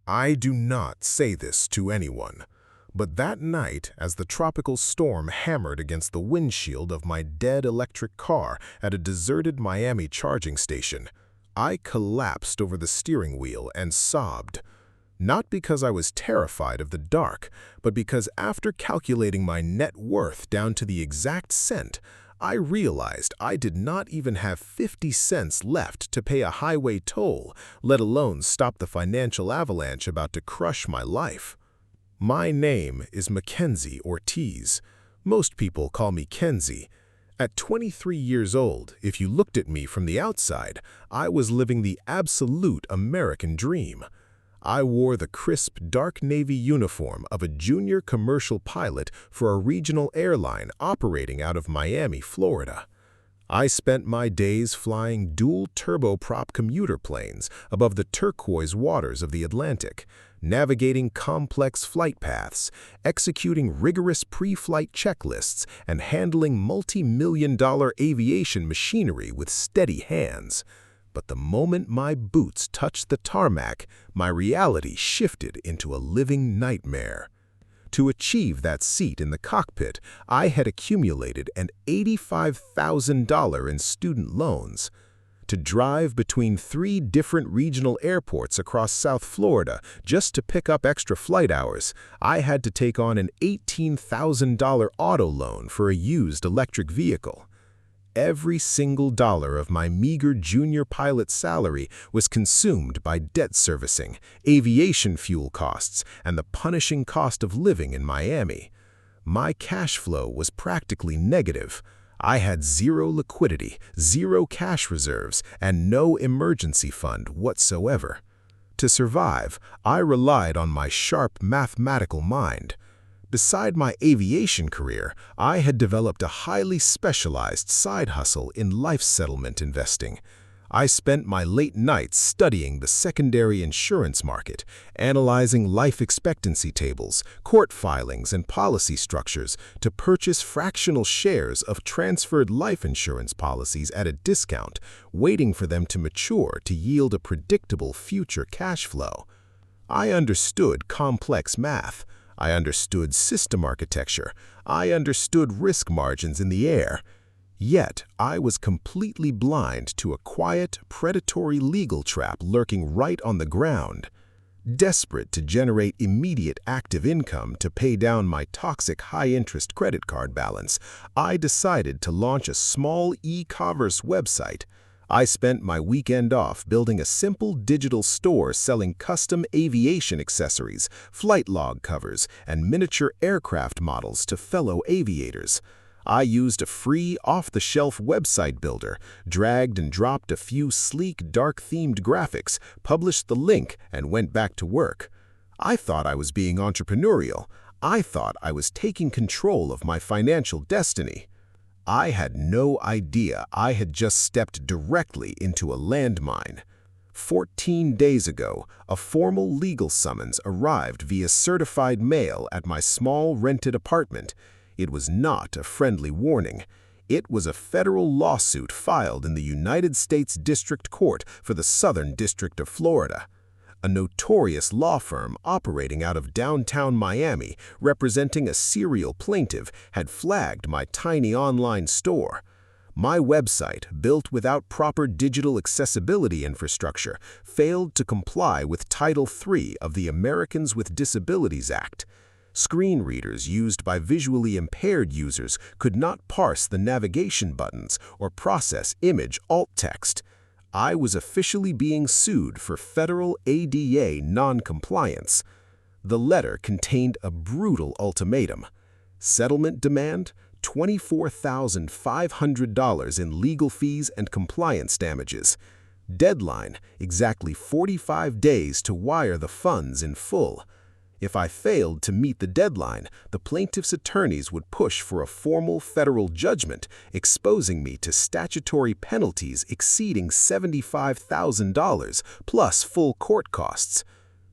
I do not say this to anyone, but that night, as the tropical storm hammered against the windshield of my dead electric car at a deserted Miami charging station, I collapsed over the steering wheel and sobbed. Not because I was terrified of the dark, but because after calculating my net worth down to the exact cent, I realized I did not even have 50 cents left to pay a highway toll, let alone stop the financial avalanche about to crush my life. My name is Mackenzie Ortiz. Most people call me Kenzie. At 23 years old, if you looked at me from the outside, I was living the absolute American dream. I wore the crisp, dark navy uniform of a junior commercial pilot for a regional airline operating out of Miami, Florida. I spent my days flying dual turboprop commuter planes above the turquoise waters of the Atlantic, navigating complex flight paths, executing rigorous pre-flight checklists, and handling multi-million-dollar aviation machinery with steady hands. But the moment my boots touched the tarmac, my reality shifted into a living nightmare. To achieve that seat in the cockpit, I had accumulated an $85,000 in student loans. To drive between 3 different regional airports across South Florida just to pick up extra flight hours, I had to take on an $18,000 auto loan for a used electric vehicle. Every single dollar of my meager junior pilot salary was consumed by debt servicing, aviation fuel costs, and the punishing cost of living in Miami. My cash flow was practically negative. I had zero liquidity, zero cash reserves, and no emergency fund whatsoever. To survive, I relied on my sharp mathematical mind. Beside my aviation career, I had developed a highly specialized side hustle in life settlement investing. I spent my late nights studying the secondary insurance market, analyzing life expectancy tables, court filings, and policy structures to purchase fractional shares of transferred life insurance policies at a discount, waiting for them to mature to yield a predictable future cash flow. I understood complex math. I understood system architecture. I understood risk margins in the air. Yet, I was completely blind to a quiet, predatory legal trap lurking right on the ground. Desperate to generate immediate active income to pay down my toxic high-interest credit card balance, I decided to launch a small e-commerce website. I spent my weekend off building a simple digital store selling custom aviation accessories, flight log covers, and miniature aircraft models to fellow aviators. I used a free, off-the-shelf website builder, dragged and dropped a few sleek, dark-themed graphics, published the link, and went back to work. I thought I was being entrepreneurial. I thought I was taking control of my financial destiny. I had no idea I had just stepped directly into a landmine. 14 days ago, a formal legal summons arrived via certified mail at my small rented apartment. It was not a friendly warning. It was a federal lawsuit filed in the United States District Court for the Southern District of Florida. A notorious law firm operating out of downtown Miami, representing a serial plaintiff, had flagged my tiny online store. My website, built without proper digital accessibility infrastructure, failed to comply with Title III of the Americans with Disabilities Act. Screen readers used by visually impaired users could not parse the navigation buttons or process image alt text. I was officially being sued for federal ADA non-compliance. The letter contained a brutal ultimatum. Settlement demand, $24,500 in legal fees and compliance damages. Deadline, exactly 45 days to wire the funds in full. If I failed to meet the deadline, the plaintiff's attorneys would push for a formal federal judgment, exposing me to statutory penalties exceeding $75,000 plus full court costs.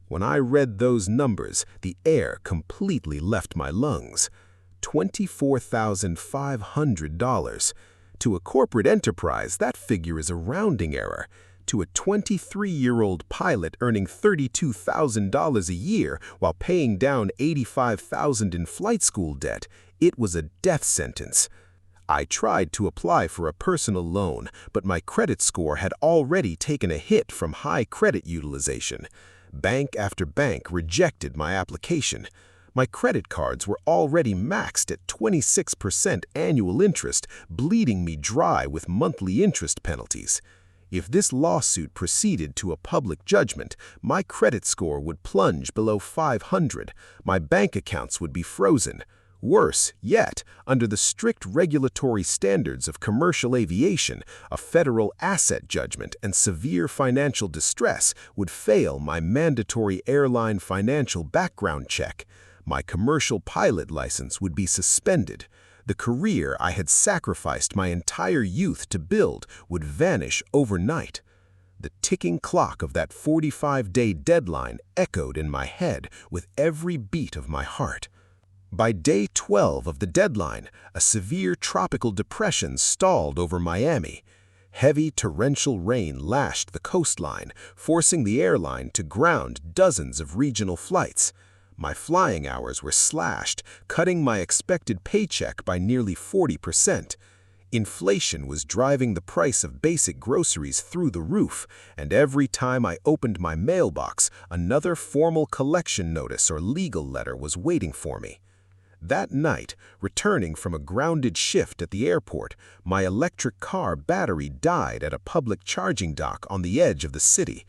When I read those numbers, the air completely left my lungs. $24,500. To a corporate enterprise, that figure is a rounding error. to a 23-year-old pilot earning $32,000 a year while paying down $85,000 in flight school debt, it was a death sentence. I tried to apply for a personal loan, but my credit score had already taken a hit from high credit utilization. Bank after bank rejected my application. My credit cards were already maxed at 26% annual interest, bleeding me dry with monthly interest penalties. If this lawsuit proceeded to a public judgment, my credit score would plunge below 500. My bank accounts would be frozen. Worse yet, under the strict regulatory standards of commercial aviation, a federal asset judgment and severe financial distress would fail my mandatory airline financial background check. My commercial pilot license would be suspended. The career I had sacrificed my entire youth to build would vanish overnight. The ticking clock of that 45-day deadline echoed in my head with every beat of my heart. By day 12 of the deadline, a severe tropical depression stalled over Miami. Heavy torrential rain lashed the coastline, forcing the airline to ground dozens of regional flights. My flying hours were slashed, cutting my expected paycheck by nearly 40%. Inflation was driving the price of basic groceries through the roof, and every time I opened my mailbox, another formal collection notice or legal letter was waiting for me. That night, returning from a grounded shift at the airport, my electric car battery died at a public charging dock on the edge of the city.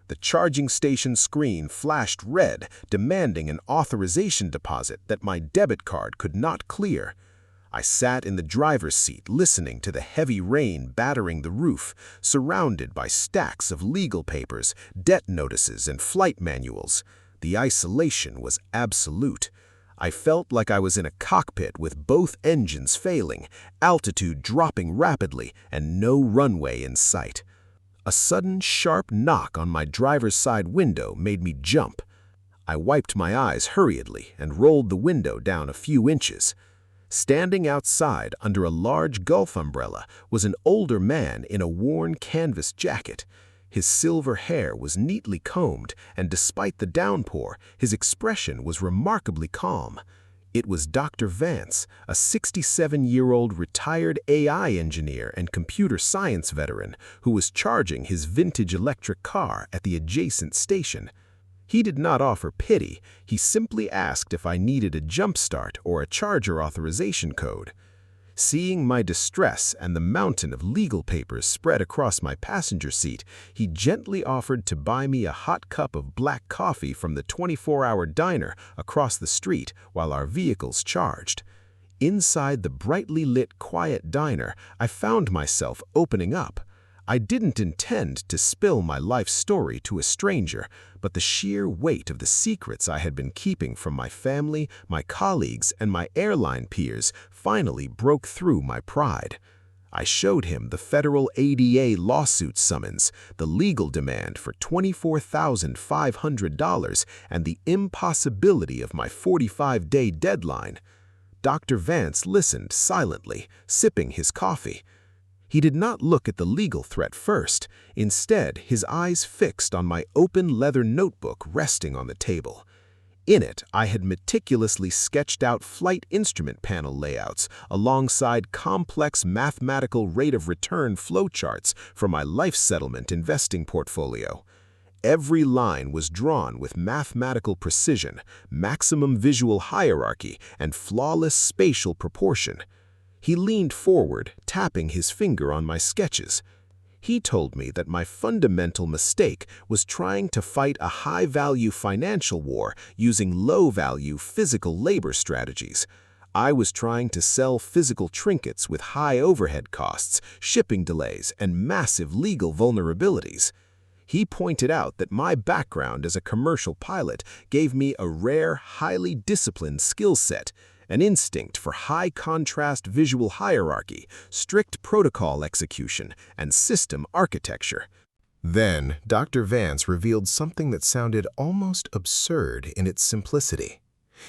The charging station screen flashed red, demanding an authorization deposit that my debit card could not clear. I sat in the driver's seat listening to the heavy rain battering the roof, surrounded by stacks of legal papers, debt notices, and flight manuals. The isolation was absolute. I felt like I was in a cockpit with both engines failing, altitude dropping rapidly, and no runway in sight. A sudden, sharp knock on my driver's side window made me jump. I wiped my eyes hurriedly and rolled the window down a few inches. Standing outside under a large Gulf umbrella was an older man in a worn canvas jacket. His silver hair was neatly combed, and despite the downpour, his expression was remarkably calm. It was Dr. Vance, a 67-year-old retired AI engineer and computer science veteran who was charging his vintage electric car at the adjacent station. He did not offer pity, he simply asked if I needed a jump start or a charger authorization code. Seeing my distress and the mountain of legal papers spread across my passenger seat, he gently offered to buy me a hot cup of black coffee from the 24-hour diner across the street while our vehicles charged. Inside the brightly lit, quiet diner, I found myself opening up. I didn't intend to spill my life story to a stranger, but the sheer weight of the secrets I had been keeping from my family, my colleagues, and my airline peers finally broke through my pride. I showed him the federal ADA lawsuit summons, the legal demand for $24,500, and the impossibility of my 45-day deadline. Dr. Vance listened silently, sipping his coffee. He did not look at the legal threat first. Instead, his eyes fixed on my open leather notebook resting on the table. In it, I had meticulously sketched out flight instrument panel layouts alongside complex mathematical rate of return flowcharts for my life settlement investing portfolio. Every line was drawn with mathematical precision, maximum visual hierarchy, and flawless spatial proportion. He leaned forward, tapping his finger on my sketches. He told me that my fundamental mistake was trying to fight a high-value financial war using low-value physical labor strategies. I was trying to sell physical trinkets with high overhead costs, shipping delays, and massive legal vulnerabilities. He pointed out that my background as a commercial pilot gave me a rare, highly disciplined skill set, an instinct for high-contrast visual hierarchy, strict protocol execution, and system architecture. Then, Dr. Vance revealed something that sounded almost absurd in its simplicity.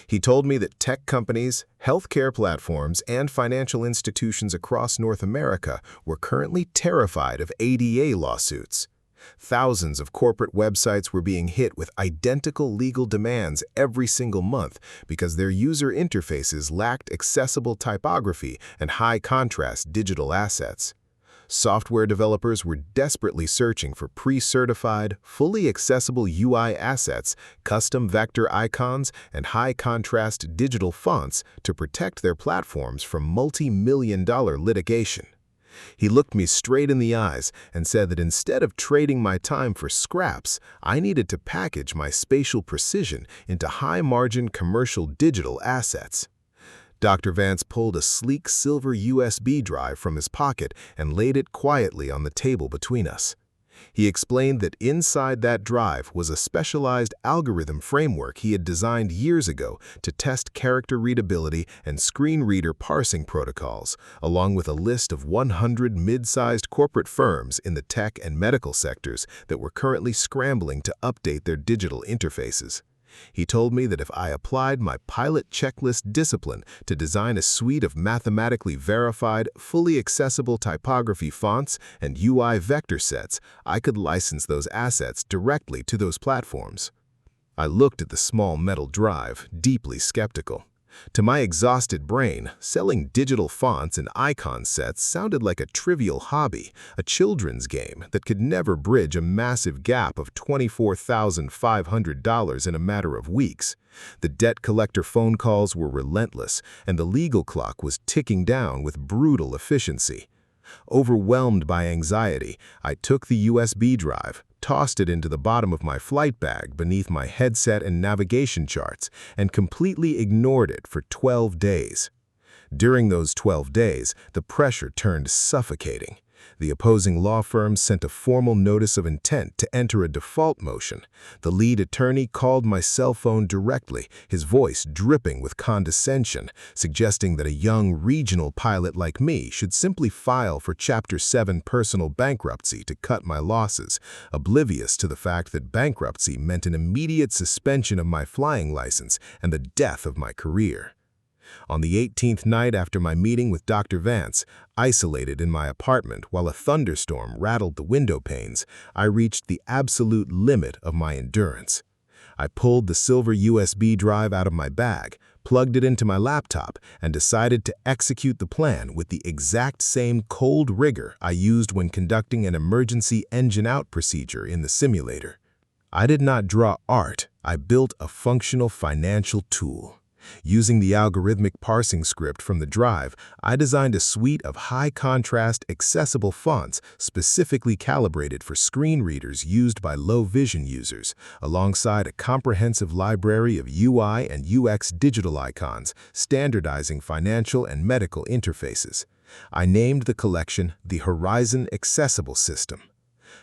He told me that tech companies, healthcare platforms, and financial institutions across North America were currently terrified of ADA lawsuits. Thousands of corporate websites were being hit with identical legal demands every single month because their user interfaces lacked accessible typography and high-contrast digital assets. Software developers were desperately searching for pre-certified, fully accessible UI assets, custom vector icons, and high-contrast digital fonts to protect their platforms from multi-million-dollar litigation. He looked me straight in the eyes and said that instead of trading my time for scraps, I needed to package my spatial precision into high-margin commercial digital assets. Dr. Vance pulled a sleek silver USB drive from his pocket and laid it quietly on the table between us. He explained that inside that drive was a specialized algorithm framework he had designed years ago to test character readability and screen reader parsing protocols, along with a list of 100 mid-sized corporate firms in the tech and medical sectors that were currently scrambling to update their digital interfaces. He told me that if I applied my pilot checklist discipline to design a suite of mathematically verified, fully accessible typography fonts and UI vector sets, I could license those assets directly to those platforms. I looked at the small metal drive, deeply skeptical. To my exhausted brain, selling digital fonts and icon sets sounded like a trivial hobby, a children's game that could never bridge a massive gap of $24,500 in a matter of weeks. The debt collector phone calls were relentless, and the legal clock was ticking down with brutal efficiency. Overwhelmed by anxiety, I took the USB drive, tossed it into the bottom of my flight bag beneath my headset and navigation charts, and completely ignored it for 12 days. During those 12 days, the pressure turned suffocating. The opposing law firms sent a formal notice of intent to enter a default motion. The lead attorney called my cell phone directly, his voice dripping with condescension, suggesting that a young regional pilot like me should simply file for Chapter 7 personal bankruptcy to cut my losses, oblivious to the fact that bankruptcy meant an immediate suspension of my flying license and the death of my career. On the 18th night after my meeting with Dr. Vance, isolated in my apartment while a thunderstorm rattled the window panes, I reached the absolute limit of my endurance. I pulled the silver USB drive out of my bag, plugged it into my laptop, and decided to execute the plan with the exact same cold rigor I used when conducting an emergency engine-out procedure in the simulator. I did not draw art, I built a functional financial tool. Using the algorithmic parsing script from the drive, I designed a suite of high-contrast, accessible fonts specifically calibrated for screen readers used by low-vision users, alongside a comprehensive library of UI and UX digital icons, standardizing financial and medical interfaces. I named the collection the Horizon Accessible System.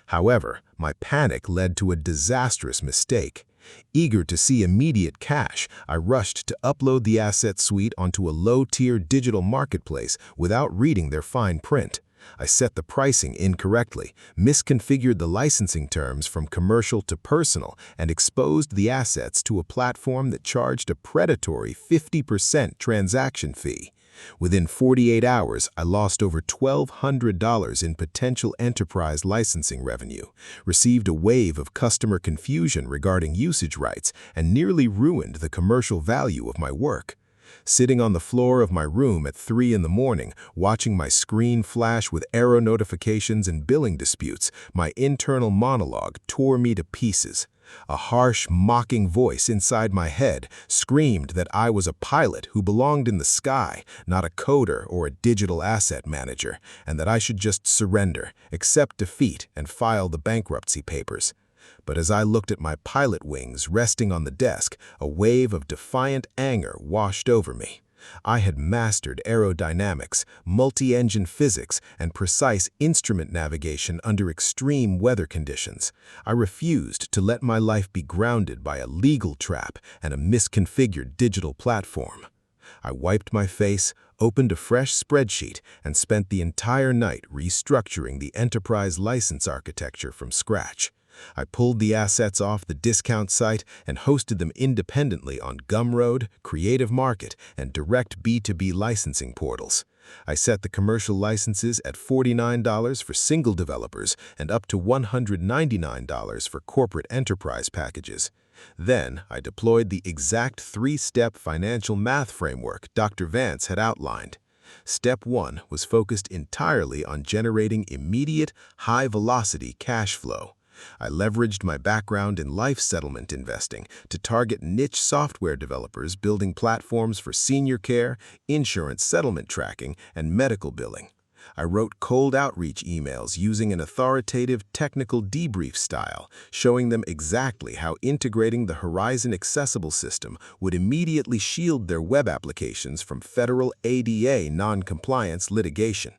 However, my panic led to a disastrous mistake. Eager to see immediate cash, I rushed to upload the asset suite onto a low-tier digital marketplace without reading their fine print. I set the pricing incorrectly, misconfigured the licensing terms from commercial to personal, and exposed the assets to a platform that charged a predatory 50% transaction fee. Within 48 hours, I lost over $1,200 in potential enterprise licensing revenue, received a wave of customer confusion regarding usage rights, and nearly ruined the commercial value of my work. Sitting on the floor of my room at 3 in the morning, watching my screen flash with error notifications and billing disputes, my internal monologue tore me to pieces. A harsh, mocking voice inside my head screamed that I was a pilot who belonged in the sky, not a coder or a digital asset manager, and that I should just surrender, accept defeat, and file the bankruptcy papers. But as I looked at my pilot wings resting on the desk, a wave of defiant anger washed over me. I had mastered aerodynamics, multi-engine physics, and precise instrument navigation under extreme weather conditions. I refused to let my life be grounded by a legal trap and a misconfigured digital platform. I wiped my face, opened a fresh spreadsheet, and spent the entire night restructuring the enterprise license architecture from scratch. I pulled the assets off the discount site and hosted them independently on Gumroad, Creative Market, and direct B2B licensing portals. I set the commercial licenses at $49 for single developers and up to $199 for corporate enterprise packages. Then, I deployed the exact three-step financial math framework Dr. Vance had outlined. Step 1 was focused entirely on generating immediate, high-velocity cash flow. I leveraged my background in life settlement investing to target niche software developers building platforms for senior care, insurance settlement tracking, and medical billing. I wrote cold outreach emails using an authoritative technical debrief style, showing them exactly how integrating the Horizon Accessible system would immediately shield their web applications from federal ADA non-compliance litigation.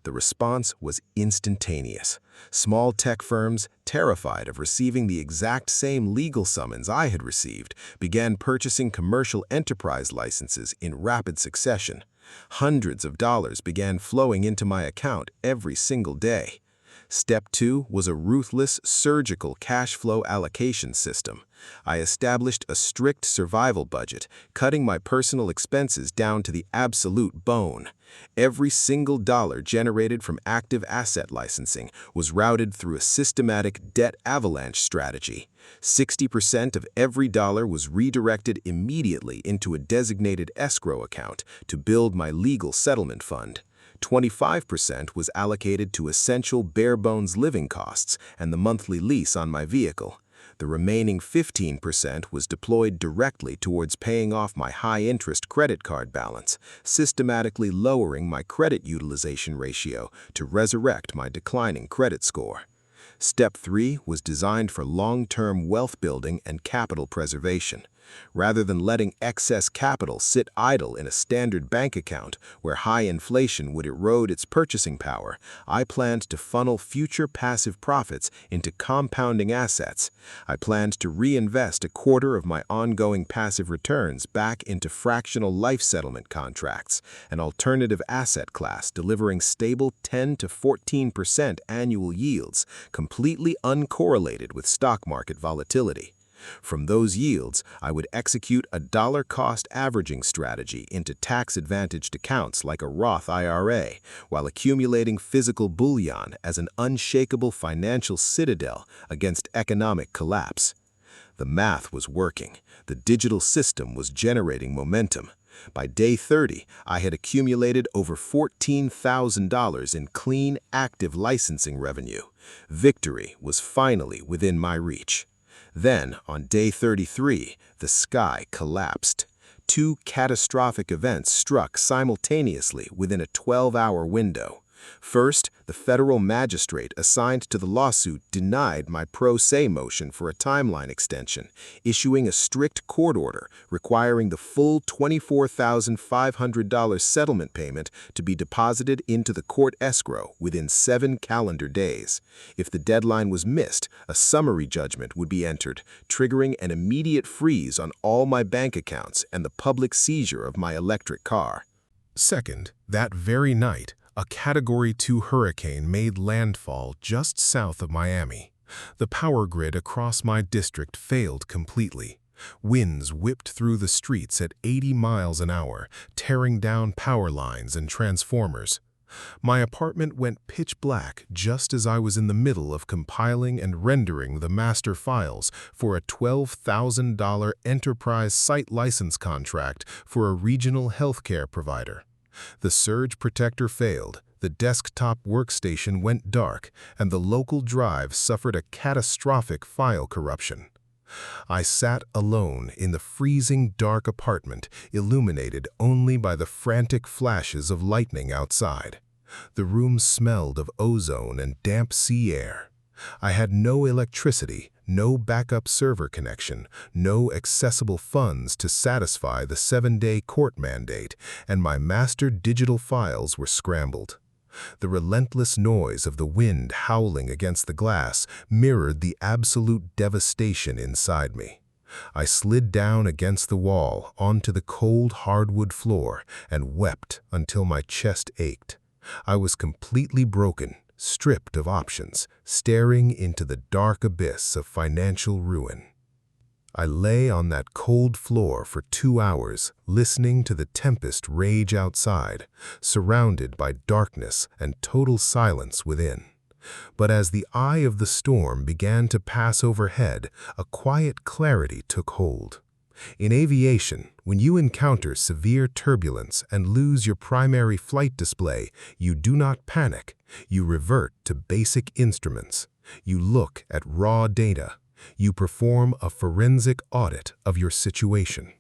The response was instantaneous. Small tech firms, terrified of receiving the exact same legal summons I had received, began purchasing commercial enterprise licenses in rapid succession. Hundreds of dollars began flowing into my account every single day. Step 2 was a ruthless, surgical cash flow allocation system. I established a strict survival budget, cutting my personal expenses down to the absolute bone. Every single dollar generated from active asset licensing was routed through a systematic debt avalanche strategy. 60% of every dollar was redirected immediately into a designated escrow account to build my legal settlement fund. 25% was allocated to essential bare-bones living costs and the monthly lease on my vehicle. The remaining 15% was deployed directly towards paying off my high-interest credit card balance, systematically lowering my credit utilization ratio to resurrect my declining credit score. Step 3 was designed for long-term wealth building and capital preservation. Rather than letting excess capital sit idle in a standard bank account where high inflation would erode its purchasing power, I planned to funnel future passive profits into compounding assets. I planned to reinvest a quarter of my ongoing passive returns back into fractional life settlement contracts, an alternative asset class delivering stable 10 to 14% annual yields, completely uncorrelated with stock market volatility. From those yields, I would execute a dollar-cost averaging strategy into tax-advantaged accounts like a Roth IRA, while accumulating physical bullion as an unshakable financial citadel against economic collapse. The math was working. The digital system was generating momentum. By day 30, I had accumulated over $14,000 in clean, active licensing revenue. Victory was finally within my reach. Then, on day 33, the sky collapsed. Two catastrophic events struck simultaneously within a 12-hour window. First, the federal magistrate assigned to the lawsuit denied my pro se motion for a timeline extension, issuing a strict court order requiring the full $24,500 settlement payment to be deposited into the court escrow within 7 calendar days. If the deadline was missed, a summary judgment would be entered, triggering an immediate freeze on all my bank accounts and the public seizure of my electric car. Second, that very night, a Category 2 hurricane made landfall just south of Miami. The power grid across my district failed completely. Winds whipped through the streets at 80 miles an hour, tearing down power lines and transformers. My apartment went pitch black just as I was in the middle of compiling and rendering the master files for a $12,000 enterprise site license contract for a regional healthcare provider. The surge protector failed, the desktop workstation went dark, and the local drive suffered a catastrophic file corruption. I sat alone in the freezing dark apartment, illuminated only by the frantic flashes of lightning outside. The room smelled of ozone and damp sea air. I had no electricity, no backup server connection, no accessible funds to satisfy the 7-day court mandate, and my master digital files were scrambled. The relentless noise of the wind howling against the glass mirrored the absolute devastation inside me. I slid down against the wall onto the cold hardwood floor and wept until my chest ached. I was completely broken, stripped of options, staring into the dark abyss of financial ruin. I lay on that cold floor for 2 hours, listening to the tempest rage outside, surrounded by darkness and total silence within. But as the eye of the storm began to pass overhead, a quiet clarity took hold. In aviation, when you encounter severe turbulence and lose your primary flight display, you do not panic. You revert to basic instruments. You look at raw data. You perform a forensic audit of your situation.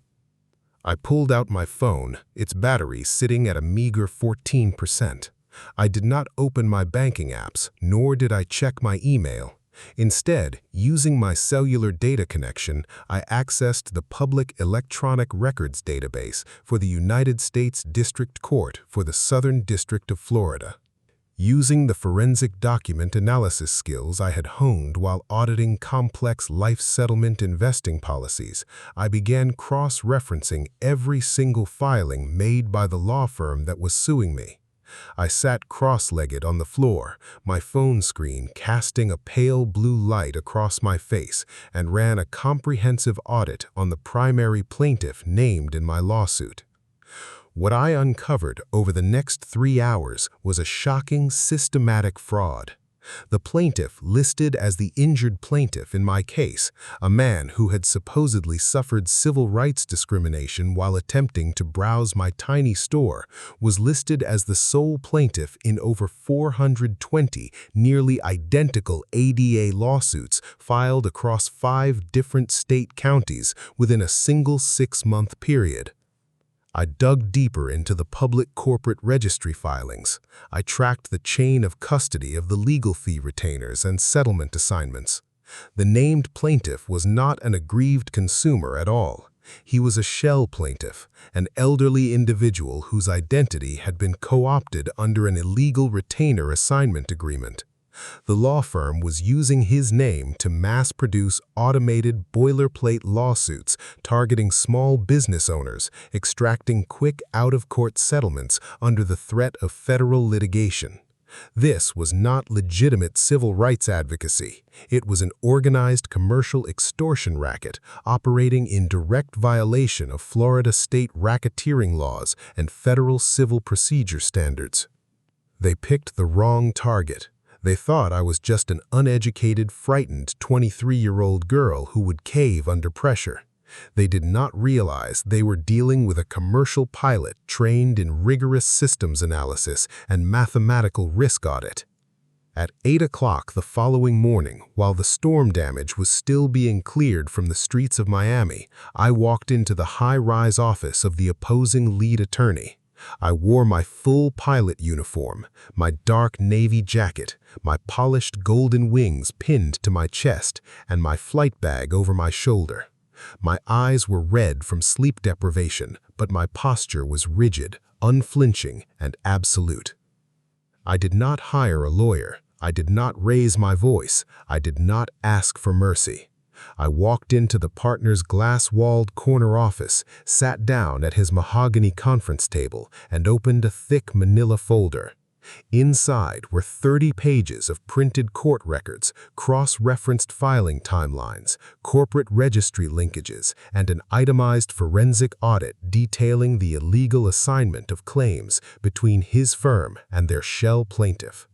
I pulled out my phone, its battery sitting at a meager 14%. I did not open my banking apps, nor did I check my email. Instead, using my cellular data connection, I accessed the public electronic records database for the United States District Court for the Southern District of Florida. Using the forensic document analysis skills I had honed while auditing complex life settlement investing policies, I began cross-referencing every single filing made by the law firm that was suing me. I sat cross-legged on the floor, my phone screen casting a pale blue light across my face, and ran a comprehensive audit on the primary plaintiff named in my lawsuit. What I uncovered over the next 3 hours was a shocking, systematic fraud. The plaintiff listed as the injured plaintiff in my case, a man who had supposedly suffered civil rights discrimination while attempting to browse my tiny store, was listed as the sole plaintiff in over 420 nearly identical ADA lawsuits filed across 5 different state counties within a single 6-month period. I dug deeper into the public corporate registry filings. I tracked the chain of custody of the legal fee retainers and settlement assignments. The named plaintiff was not an aggrieved consumer at all. He was a shell plaintiff, an elderly individual whose identity had been co-opted under an illegal retainer assignment agreement. The law firm was using his name to mass-produce automated boilerplate lawsuits targeting small business owners, extracting quick out-of-court settlements under the threat of federal litigation. This was not legitimate civil rights advocacy. It was an organized commercial extortion racket operating in direct violation of Florida state racketeering laws and federal civil procedure standards. They picked the wrong target. They thought I was just an uneducated, frightened 23-year-old girl who would cave under pressure. They did not realize they were dealing with a commercial pilot trained in rigorous systems analysis and mathematical risk audit. At 8 o'clock the following morning, while the storm damage was still being cleared from the streets of Miami, I walked into the high-rise office of the opposing lead attorney. I wore my full pilot uniform, my dark navy jacket, my polished golden wings pinned to my chest, and my flight bag over my shoulder. My eyes were red from sleep deprivation, but my posture was rigid, unflinching, and absolute. I did not hire a lawyer. I did not raise my voice. I did not ask for mercy. I walked into the partner's glass-walled corner office, sat down at his mahogany conference table, and opened a thick manila folder. Inside were 30 pages of printed court records, cross-referenced filing timelines, corporate registry linkages, and an itemized forensic audit detailing the illegal assignment of claims between his firm and their shell plaintiff.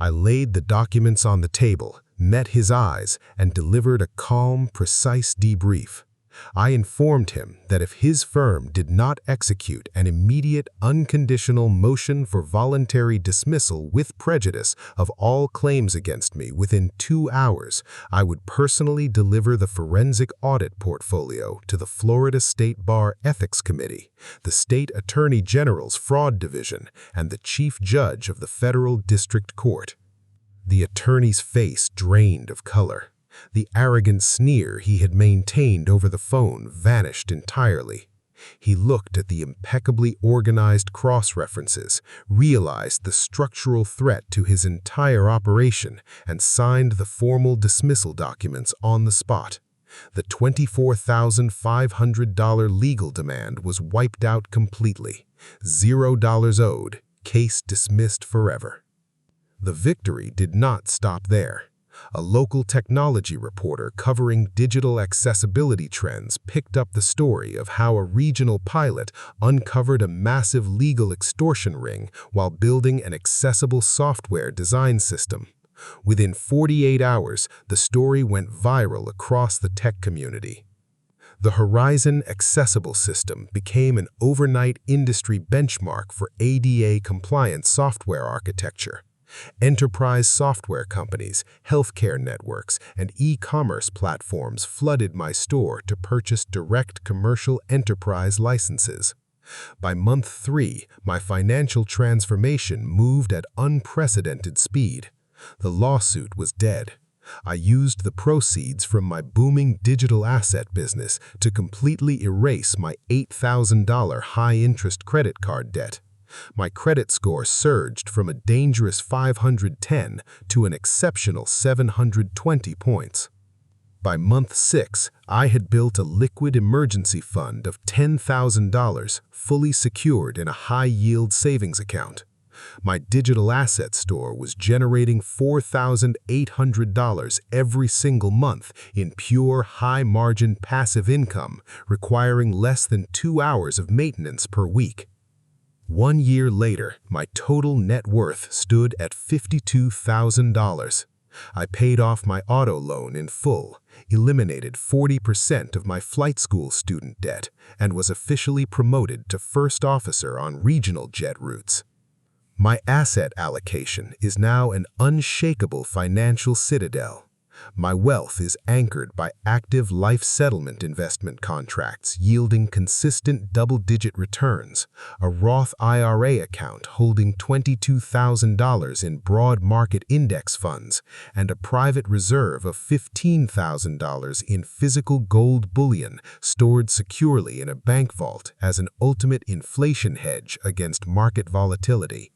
I laid the documents on the table, met his eyes, and delivered a calm, precise debrief. I informed him that if his firm did not execute an immediate, unconditional motion for voluntary dismissal with prejudice of all claims against me within 2 hours, I would personally deliver the forensic audit portfolio to the Florida State Bar Ethics Committee, the State Attorney General's Fraud Division, and the Chief Judge of the Federal District Court. The attorney's face drained of color. The arrogant sneer he had maintained over the phone vanished entirely. He looked at the impeccably organized cross-references, realized the structural threat to his entire operation, and signed the formal dismissal documents on the spot. The $24,500 legal demand was wiped out completely. $0 owed, case dismissed forever. The victory did not stop there. A local technology reporter covering digital accessibility trends picked up the story of how a regional pilot uncovered a massive legal extortion ring while building an accessible software design system. Within 48 hours, the story went viral across the tech community. The Horizon Accessible System became an overnight industry benchmark for ADA-compliant software architecture. Enterprise software companies, healthcare networks, and e-commerce platforms flooded my store to purchase direct commercial enterprise licenses. By month 3, my financial transformation moved at unprecedented speed. The lawsuit was dead. I used the proceeds from my booming digital asset business to completely erase my $8,000 high-interest credit card debt. My credit score surged from a dangerous 510 to an exceptional 720 points. By month 6, I had built a liquid emergency fund of $10,000 fully secured in a high-yield savings account. My digital asset store was generating $4,800 every single month in pure high-margin passive income, requiring less than 2 hours of maintenance per week. 1 year later, my total net worth stood at $52,000. I paid off my auto loan in full, eliminated 40% of my flight school student debt, and was officially promoted to first officer on regional jet routes. My asset allocation is now an unshakable financial citadel. My wealth is anchored by active life settlement investment contracts yielding consistent double-digit returns, a Roth IRA account holding $22,000 in broad market index funds, and a private reserve of $15,000 in physical gold bullion stored securely in a bank vault as an ultimate inflation hedge against market volatility.